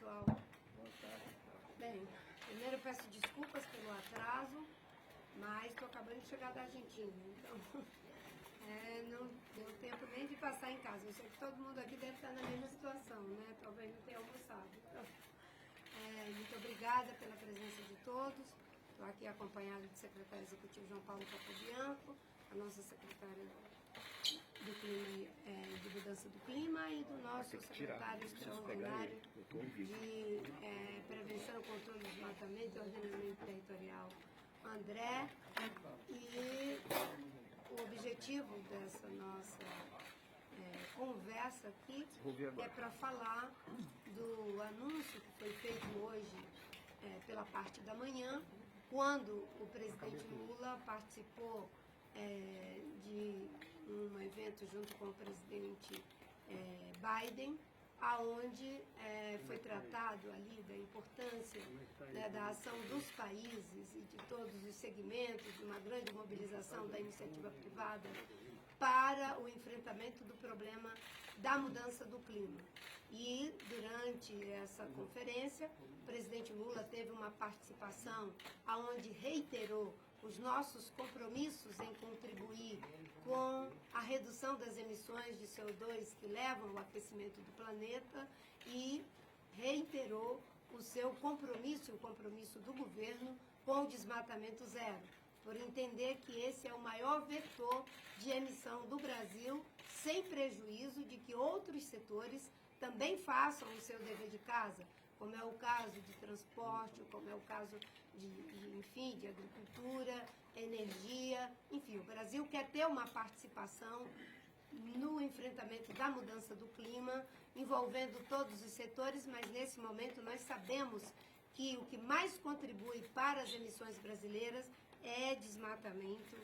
pessoal. Boa tarde. Bem, primeiro eu peço desculpas pelo atraso, mas estou acabando de chegar da Argentina, então não deu tempo nem de passar em casa. Eu sei que todo mundo aqui deve estar na mesma situação, né? Talvez não tenha almoçado. Então, muito obrigada pela presença de todos. Estou aqui acompanhada do secretário executivo João Paulo Capobianco, a nossa secretária do clima, de mudança do clima, e do nosso secretário extraordinário de prevenção e controle do desmatamento e ordenamento territorial, André. E o objetivo dessa nossa conversa aqui é para falar do anúncio que foi feito hoje pela parte da manhã, quando o presidente Lula participou de um evento junto com o presidente Biden, aonde foi tratado ali da importância da ação dos países e de todos os segmentos, de uma grande mobilização da iniciativa privada para o enfrentamento do problema da mudança do clima. E durante essa conferência, o presidente Lula teve uma participação aonde reiterou os nossos compromissos em contribuir com a redução das emissões de CO2 que levam ao aquecimento do planeta e reiterou o seu compromisso e o compromisso do governo com o desmatamento zero, por entender que esse é o maior vetor de emissão do Brasil, sem prejuízo de que outros setores também façam o seu dever de casa, como é o caso de transporte, como é o caso de agricultura, energia, enfim, o Brasil quer ter uma participação no enfrentamento da mudança do clima, envolvendo todos os setores, mas nesse momento nós sabemos que o que mais contribui para as emissões brasileiras é desmatamento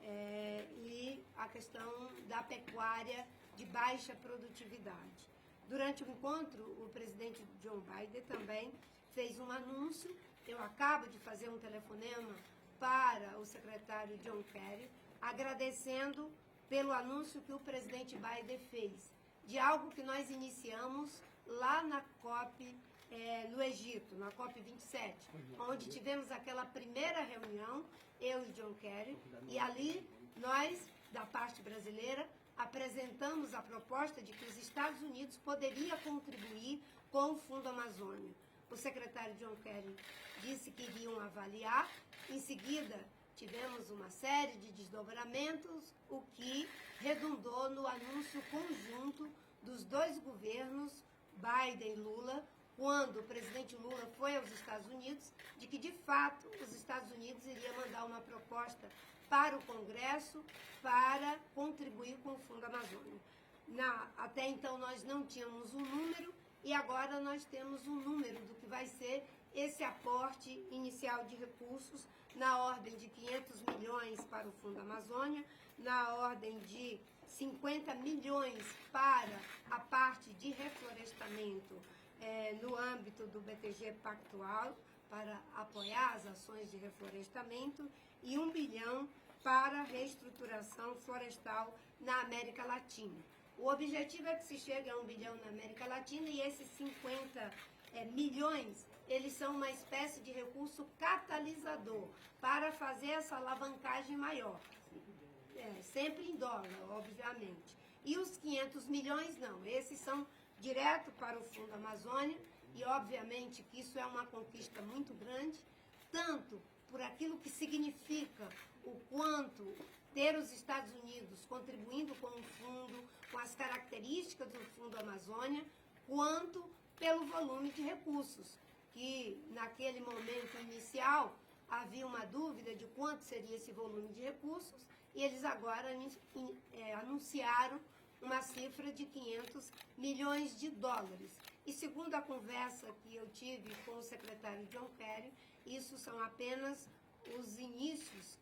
e a questão da pecuária de baixa produtividade. Durante o encontro, o presidente Joe Biden também fez um anúncio. Eu acabo de fazer um telefonema para o secretário John Kerry, agradecendo pelo anúncio que o presidente Biden fez, de algo que nós iniciamos lá na COP no Egito, na COP 27, onde tivemos aquela primeira reunião, eu e John Kerry, e ali nós, da parte brasileira, apresentamos a proposta de que os Estados Unidos poderiam contribuir com o Fundo Amazônia. O secretário John Kerry disse que iriam avaliar. Em seguida, tivemos uma série de desdobramentos, o que redundou no anúncio conjunto dos dois governos, Biden e Lula, quando o presidente Lula foi aos Estados Unidos, de que, de fato, os Estados Unidos iriam mandar uma proposta para o Congresso para contribuir com o Fundo Amazônia. Até então, nós não tínhamos um número e agora nós temos um número do que vai ser esse aporte inicial de recursos na ordem de 500 milhões para o Fundo Amazônia, na ordem de 50 milhões para a parte de reflorestamento no âmbito do BTG Pactual, para apoiar as ações de reflorestamento, e 1 bilhão para reestruturação florestal na América Latina. O objetivo é que se chegue a 1 bilhão na América Latina, e esses 50 milhões, eles são uma espécie de recurso catalisador para fazer essa alavancagem maior. Sempre em dólar, obviamente. E os 500 milhões não, esses são direto para o Fundo Amazônia, e obviamente que isso é uma conquista muito grande, tanto por aquilo que significa o quanto ter os Estados Unidos contribuindo com o fundo, com as características do Fundo Amazônia, quanto pelo volume de recursos, que naquele momento inicial havia uma dúvida de quanto seria esse volume de recursos, e eles agora anunciaram uma cifra de 500 milhões de dólares. E segundo a conversa que eu tive com o secretário John Kerry, isso são apenas os inícios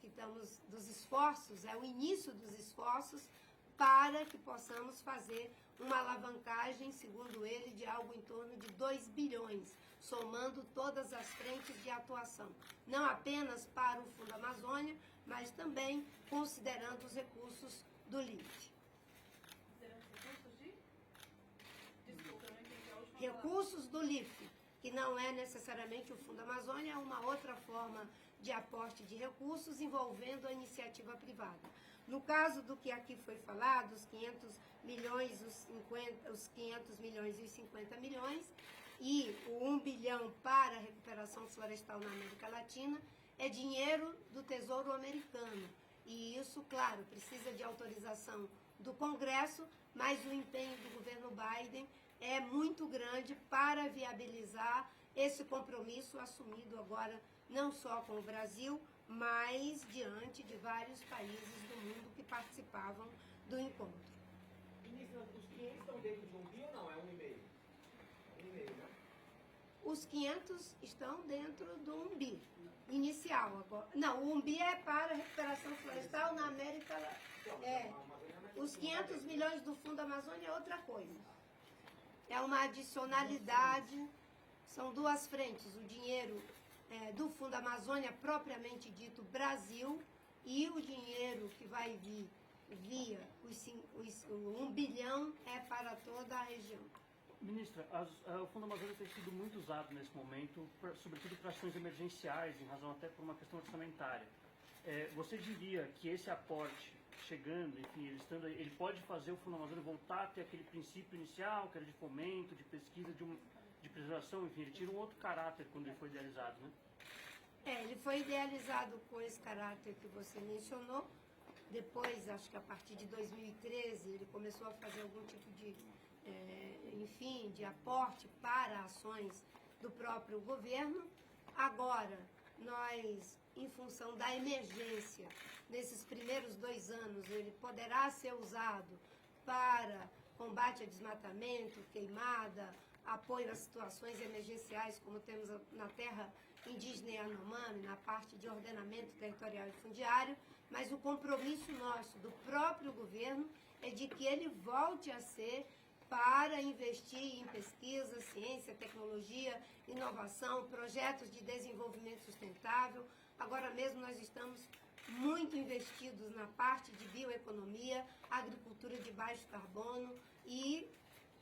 dos esforços, é o início dos esforços para que possamos fazer uma alavancagem, segundo ele, de algo em torno de 2 bilhões, somando todas as frentes de atuação. Não apenas para o Fundo Amazônia, mas também considerando os recursos do LIFE. Recursos do LIFE, que não é necessariamente o Fundo Amazônia, é uma outra forma de aporte de recursos envolvendo a iniciativa privada. No caso do que aqui foi falado, os 500 milhões, os 500 milhões e os 50 milhões, e o 1 bilhão para a recuperação florestal na América Latina, é dinheiro do Tesouro Americano. E isso, claro, precisa de autorização do Congresso, mas o empenho do governo Biden é muito grande para viabilizar esse compromisso assumido agora não só com o Brasil, mas diante de vários países do mundo que participavam do encontro. Ministra, os 500 estão dentro de 1 bi ou não? É 1,5? 1,5, né? Os 500 estão dentro do 1 bi inicial. Agora. Não, o 1 bi é para a recuperação florestal na América Latina. Os 500 milhões do Fundo Amazônia é outra coisa. É uma adicionalidade, são duas frentes, o dinheiro do Fundo Amazônia propriamente dito Brasil e o dinheiro que vai vir via o 1 bilhão é para toda a região. Ministra, o Fundo Amazônia tem sido muito usado nesse momento, sobretudo para ações emergenciais, em razão até por uma questão orçamentária. Você diria que esse aporte, chegando, enfim, ele pode fazer o Fundo Amazônia voltar a ter aquele princípio inicial, que era de fomento, de pesquisa, de preservação, enfim, ele tira um outro caráter quando ele foi idealizado, né? Ele foi idealizado com esse caráter que você mencionou. Depois, acho que a partir de 2013, ele começou a fazer algum tipo de de aporte para ações do próprio governo. Agora, nós, em função da emergência, nesses primeiros 2 anos, ele poderá ser usado para combate a desmatamento, queimada, apoio a situações emergenciais, como temos na terra indígena Yanomami, na parte de ordenamento territorial e fundiário, mas o compromisso nosso, do próprio governo, é de que ele volte a ser para investir em pesquisa, ciência, tecnologia, inovação, projetos de desenvolvimento sustentável. Agora mesmo nós estamos muito investidos na parte de bioeconomia, agricultura de baixo carbono e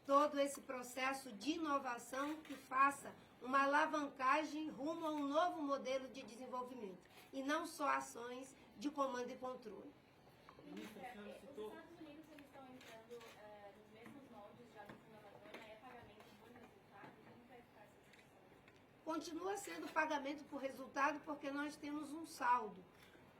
todo esse processo de inovação que faça uma alavancagem rumo a um novo modelo de desenvolvimento e não só ações de comando e controle. Ministra, os Estados Unidos estão entrando nos mesmos moldes já do Fundo Amazônia, é pagamento por resultado? Como vai ficar essa discussão? Continua sendo pagamento por resultado porque nós temos um saldo.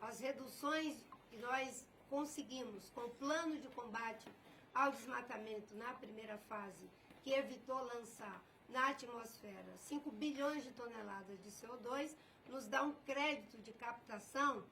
As reduções que nós conseguimos com o plano de combate ao desmatamento na primeira fase, que evitou lançar na atmosfera 5 bilhões de toneladas de CO2, nos dá um crédito de captação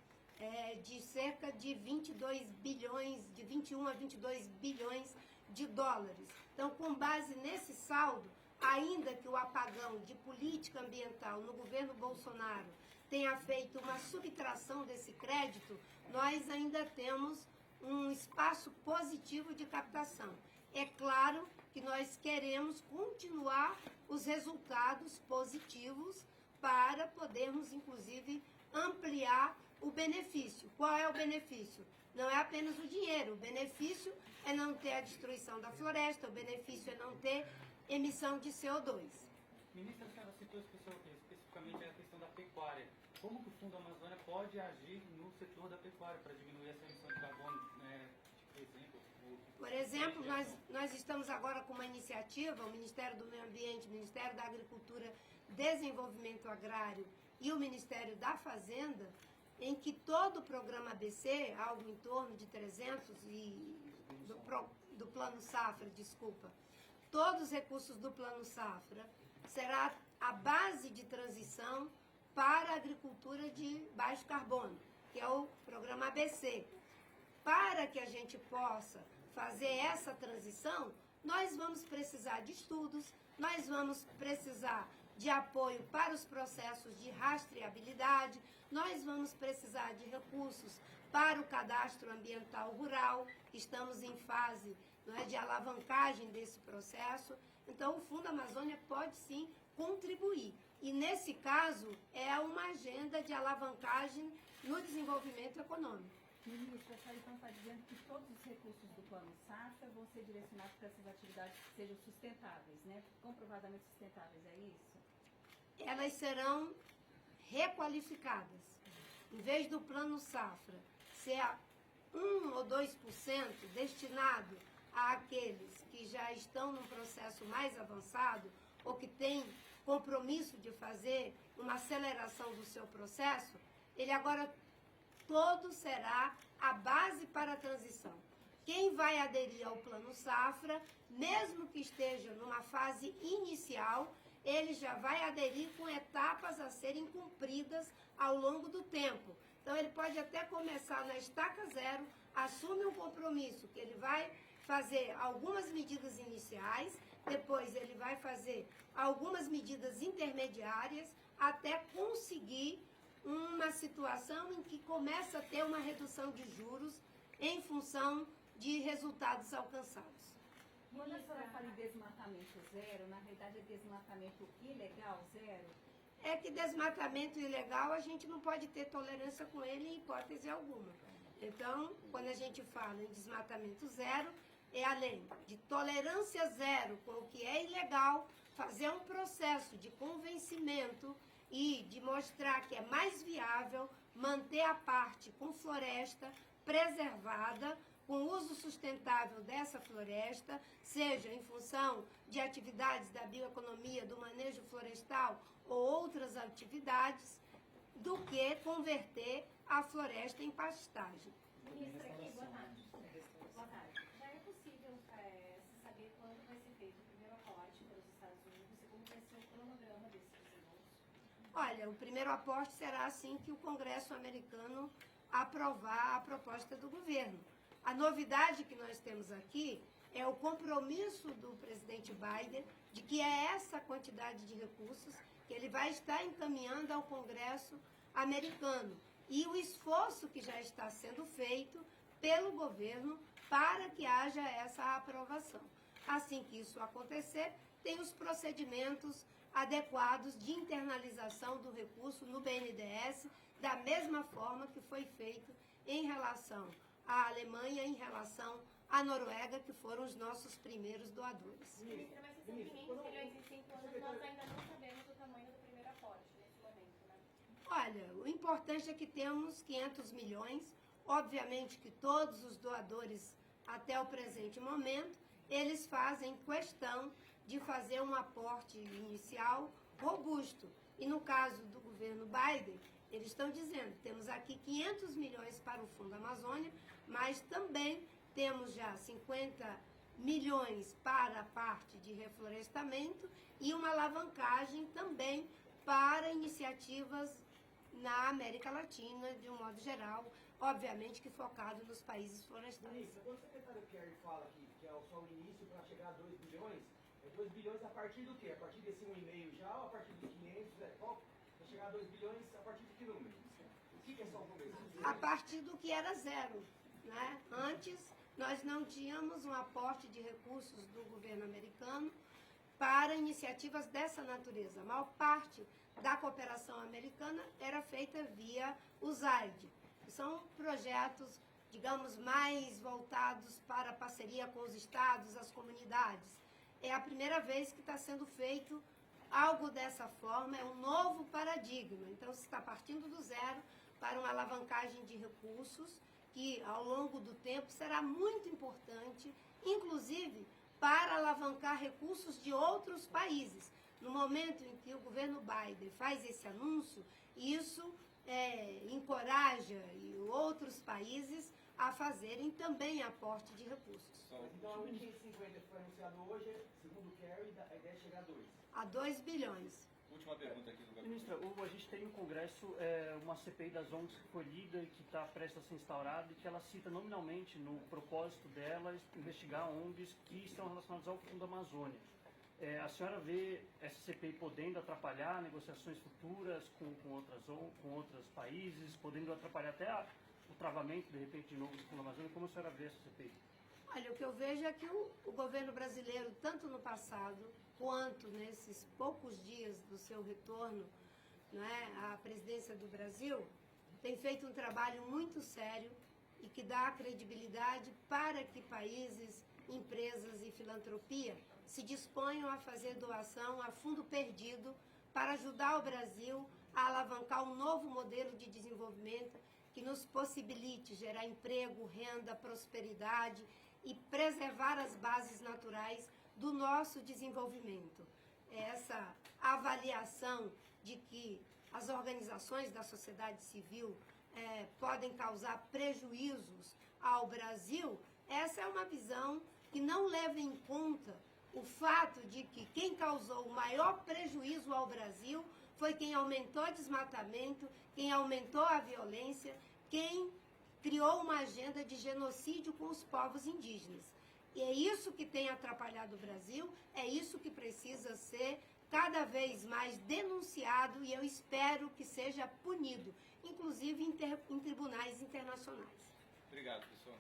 de cerca de 22 bilhões, de 21 a 22 bilhões de dólares. Então, com base nesse saldo, ainda que o apagão de política ambiental no governo Bolsonaro tenha feito uma subtração desse crédito, nós ainda temos um espaço positivo de captação. É claro que nós queremos continuar os resultados positivos para podermos, inclusive, ampliar o benefício. Qual é o benefício? Não é apenas o dinheiro. O benefício é não ter a destruição da floresta, o benefício é não ter emissão de CO2. Ministra, a senhora citou especificamente a questão da pecuária. Como que o Fundo Amazônia pode agir no setor da pecuária para diminuir essa emissão de carbono, Por exemplo, nós estamos agora com uma iniciativa, o Ministério do Meio Ambiente, o Ministério da Agricultura, Desenvolvimento Agrário e o Ministério da Fazenda, em que todo o programa ABC, algo em torno de 300 do Plano Safra, todos os recursos do Plano Safra será a base de transição para a agricultura de baixo carbono, que é o programa ABC. Para que a gente possa fazer essa transição, nós vamos precisar de estudos, nós vamos precisar de apoio para os processos de rastreabilidade, nós vamos precisar de recursos para o cadastro ambiental rural, estamos em fase de alavancagem desse processo. Então, o Fundo Amazônia pode sim contribuir. E, nesse caso, é uma agenda de alavancagem no desenvolvimento econômico. Ministra, a senhora então está dizendo que todos os recursos do Plano Safra vão ser direcionados para essas atividades que sejam sustentáveis, né? Comprovadamente sustentáveis, é isso? elas serão requalificadas. Em vez do plano safra ser a 1 ou 2% destinado àqueles que já estão num processo mais avançado ou que têm compromisso de fazer uma aceleração do seu processo, ele agora todo será a base para a transição. Quem vai aderir ao plano safra, mesmo que esteja numa fase inicial, ele já vai aderir com etapas a serem cumpridas ao longo do tempo. Então, ele pode até começar na estaca zero, assume um compromisso que ele vai fazer algumas medidas iniciais, depois ele vai fazer algumas medidas intermediárias, até conseguir uma situação em que começa a ter uma redução de juros em função de resultados alcançados. Quando a senhora fala em desmatamento zero, na verdade é desmatamento ilegal zero? É que desmatamento ilegal a gente não pode ter tolerância com ele em hipótese alguma. Então, quando a gente fala em desmatamento zero, é além de tolerância zero com o que é ilegal, fazer um processo de convencimento e de mostrar que é mais viável manter a parte com floresta preservada, com uso sustentável dessa floresta, seja em função de atividades da bioeconomia, do manejo florestal ou outras atividades, do que converter a floresta em pastagem. Ministra, aqui, boa tarde. Boa tarde. Já é possível se saber quando vai ser feito o primeiro aporte pelos Estados Unidos e como vai ser o cronograma desses desenvolvimentos? Olha, o primeiro aporte será assim que o Congresso americano aprovar a proposta do governo. A novidade que nós temos aqui é o compromisso do presidente Biden de que é essa quantidade de recursos que ele vai estar encaminhando ao Congresso americano e o esforço que já está sendo feito pelo governo para que haja essa aprovação. Assim que isso acontecer, tem os procedimentos adequados de internalização do recurso no BNDES, da mesma forma que foi feito em relação à Alemanha, em relação à Noruega, que foram os nossos primeiros doadores. Ministra, mas esses 500 milhões em 5 anos, nós ainda não sabemos o tamanho do primeiro aporte nesse momento, né? Olha, o importante é que temos 500 milhões. Obviamente que todos os doadores, até o presente momento, eles fazem questão de fazer um aporte inicial robusto. E no caso do governo Biden, eles estão dizendo, temos aqui 500 milhões para o Fundo Amazônia, mas também temos já 50 milhões para a parte de reflorestamento e uma alavancagem também para iniciativas na América Latina, de um modo geral, obviamente que focado nos países florestais. Ministra, quando o secretário Kerry fala que é só o início para chegar a 2 bilhões, é 2 bilhões a partir do quê? A partir desse 1,5 já ou a partir dos 500? Para chegar a 2 bilhões a partir de que número? O que é só o começo? A partir do que era zero, né? Antes, nós não tínhamos um aporte de recursos do governo americano para iniciativas dessa natureza. A maior parte da cooperação americana era feita via o ZAID, que são projetos, digamos, mais voltados para a parceria com os estados, as comunidades. É a primeira vez que está sendo feito algo dessa forma, é um novo paradigma. Então, se está partindo do zero para uma alavancagem de recursos que, ao longo do tempo, será muito importante, inclusive para alavancar recursos de outros países. No momento em que o governo Biden faz esse anúncio, isso encoraja outros países a fazerem também aporte de recursos. Então, a 1,50 que foi anunciado hoje, segundo o Kerry, a ideia é chegar a 2. A 2 bilhões. Última pergunta aqui do gabinete. Ministra, a gente tem no Congresso uma CPI das ONGs que foi lida e que está prestes a ser instaurada e que ela cita nominalmente no propósito dela investigar ONGs que estão relacionadas ao Fundo Amazônia. A senhora vê essa CPI podendo atrapalhar negociações futuras com outros países, podendo atrapalhar até o travamento, de repente, de novo do Fundo Amazônia? Como a senhora vê essa CPI? Olha, o que eu vejo é que o governo brasileiro, tanto no passado quanto nesses poucos dias do seu retorno, né, à presidência do Brasil, tem feito um trabalho muito sério e que dá credibilidade para que países, empresas e filantropia se disponham a fazer doação a fundo perdido para ajudar o Brasil a alavancar um novo modelo de desenvolvimento que nos possibilite gerar emprego, renda, prosperidade e preservar as bases naturais do nosso desenvolvimento. Essa avaliação de que as organizações da sociedade civil podem causar prejuízos ao Brasil, essa é uma visão que não leva em conta o fato de que quem causou o maior prejuízo ao Brasil foi quem aumentou o desmatamento, quem aumentou a violência, quem criou uma agenda de genocídio com os povos indígenas. E é isso que tem atrapalhado o Brasil, é isso que precisa ser cada vez mais denunciado e eu espero que seja punido, inclusive em tribunais internacionais. Obrigado, pessoal.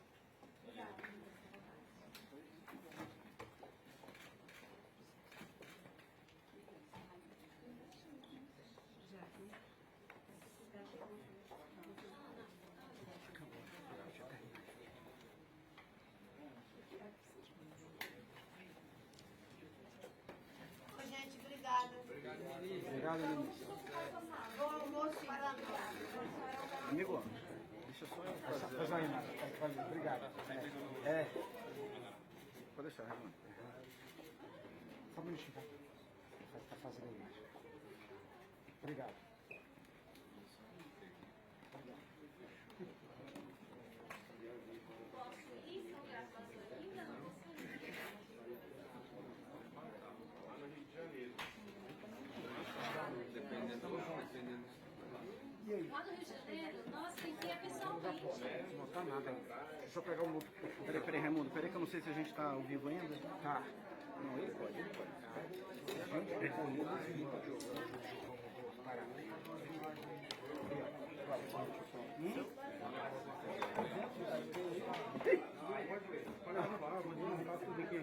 Gente, obrigada. Obrigado, Vinícius. Bom almoço para nós. Amigo, deixa só eu fazer uma imagem. Obrigado. Pode deixar, Ramon. Só um minutinho, tá? Tá fazendo a imagem. Obrigado. E aí? Lá no Rio de Janeiro, nossa, tem que ir pessoalmente. Não tá nada. Deixa eu pegar o outro. Peraí, Raimundo. Peraí que eu não sei se a gente tá ao vivo ainda. Tá. Não, ele pode. A gente recolheu os vídeos. Para. Olha, não, vou desmontar tudo aqui.